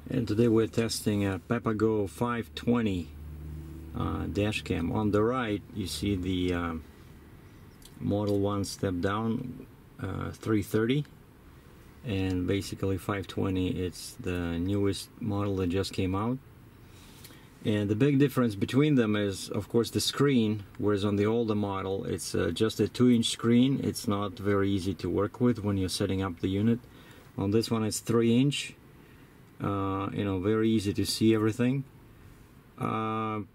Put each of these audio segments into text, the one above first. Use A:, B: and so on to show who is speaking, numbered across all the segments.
A: And today we're testing a PapaGo 520 dash cam. On the right you see the Model 1 step down 330, and basically 520, it's the newest model that just came out. And the big difference between them is, of course, the screen, whereas on the older model it's just a 2-inch screen. It's not very easy to work with when you're setting up the unit. On this one it's 3-inch. You know, very easy to see everything. And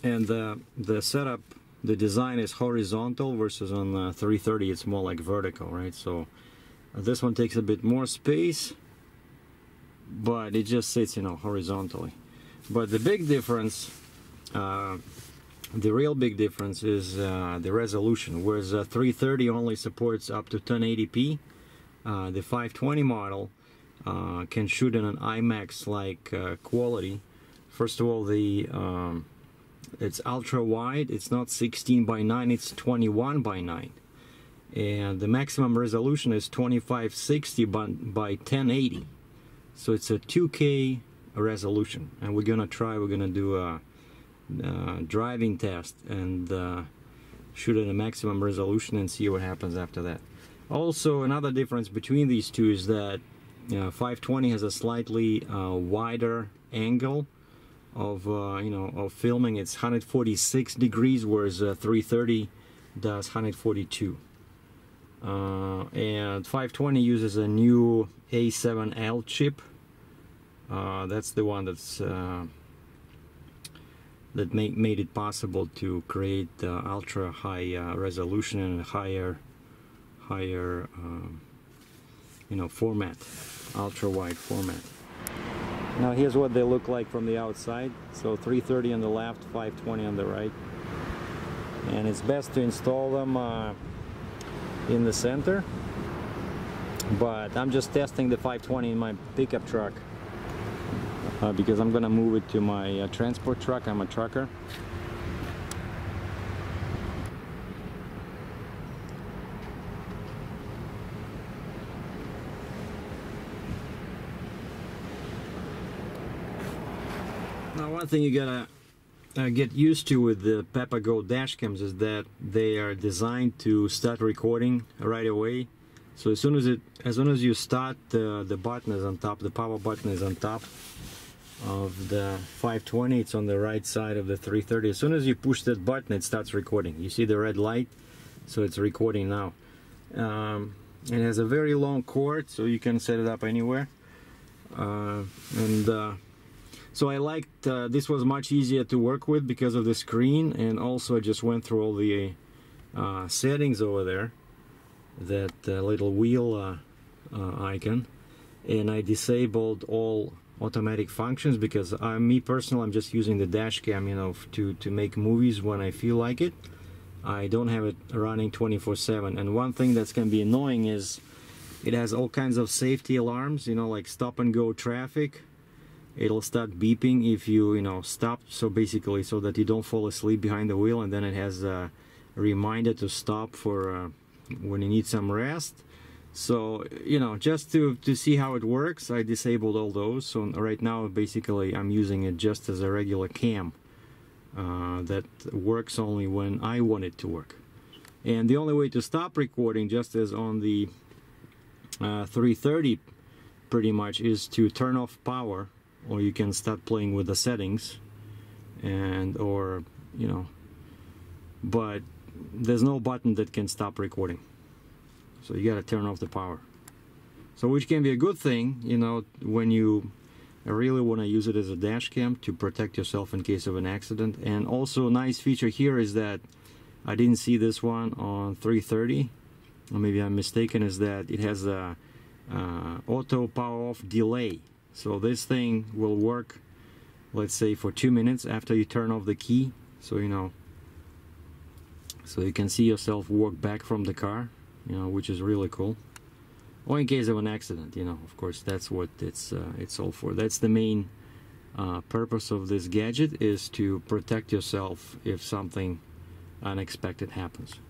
A: the setup, the design is horizontal, versus on 330 it's more like vertical, right? So this one takes a bit more space, but it just sits, you know, horizontally. But the big difference, the real big difference, is the resolution. Whereas 330 only supports up to 1080p, the 520 model can shoot in an IMAX-like quality. First of all, it's ultra wide. It's not 16:9, it's 21:9, and the maximum resolution is 2560 by 1080. So it's a 2K resolution, and we're gonna do a driving test and shoot at a maximum resolution and see what happens after that. Also, another difference between these two is that 520 has a slightly wider angle of of filming. It's 146 degrees, whereas 330 does 142. And 520 uses a new A7L chip. That's the one that's that made it possible to create ultra high resolution and higher format, ultra wide format. Now here's what they look like from the outside. So 330 on the left, 520 on the right, and it's best to install them in the center, but I'm just testing the 520 in my pickup truck because I'm gonna move it to my transport truck. I'm a trucker. Now, one thing you gotta get used to with the PapaGo dash cams is that they are designed to start recording right away. So as soon as you start, the button is on top, the power button is on top of the 520. It's on the right side of the 330. As soon as you push that button, it starts recording. You see the red light, so it's recording now. It has a very long cord, so you can set it up anywhere. So I liked this was much easier to work with because of the screen, and also I just went through all the settings over there, that little wheel icon, and I disabled all automatic functions because me personally, I'm just using the dash cam, to make movies when I feel like it. I don't have it running 24/7. And one thing that's can be annoying is it has all kinds of safety alarms, like stop and go traffic. It'll start beeping if you stop, so basically so that you don't fall asleep behind the wheel, and then it has a reminder to stop for when you need some rest. So just to see how it works, I disabled all those. So right now basically I'm using it just as a regular cam that works only when I want it to work. And the only way to stop recording, just as on the 330 pretty much, is to turn off power, or you can start playing with the settings, but there's no button that can stop recording, so you gotta turn off the power. So which can be a good thing, when you really want to use it as a dash cam to protect yourself in case of an accident. And also a nice feature here is that I didn't see this one on 330, or maybe I'm mistaken, is that it has a auto power off delay. So this thing will work, let's say, for 2 minutes after you turn off the key. So so you can see yourself walk back from the car, which is really cool. Or in case of an accident, of course, that's what it's all for. That's the main purpose of this gadget, is to protect yourself if something unexpected happens.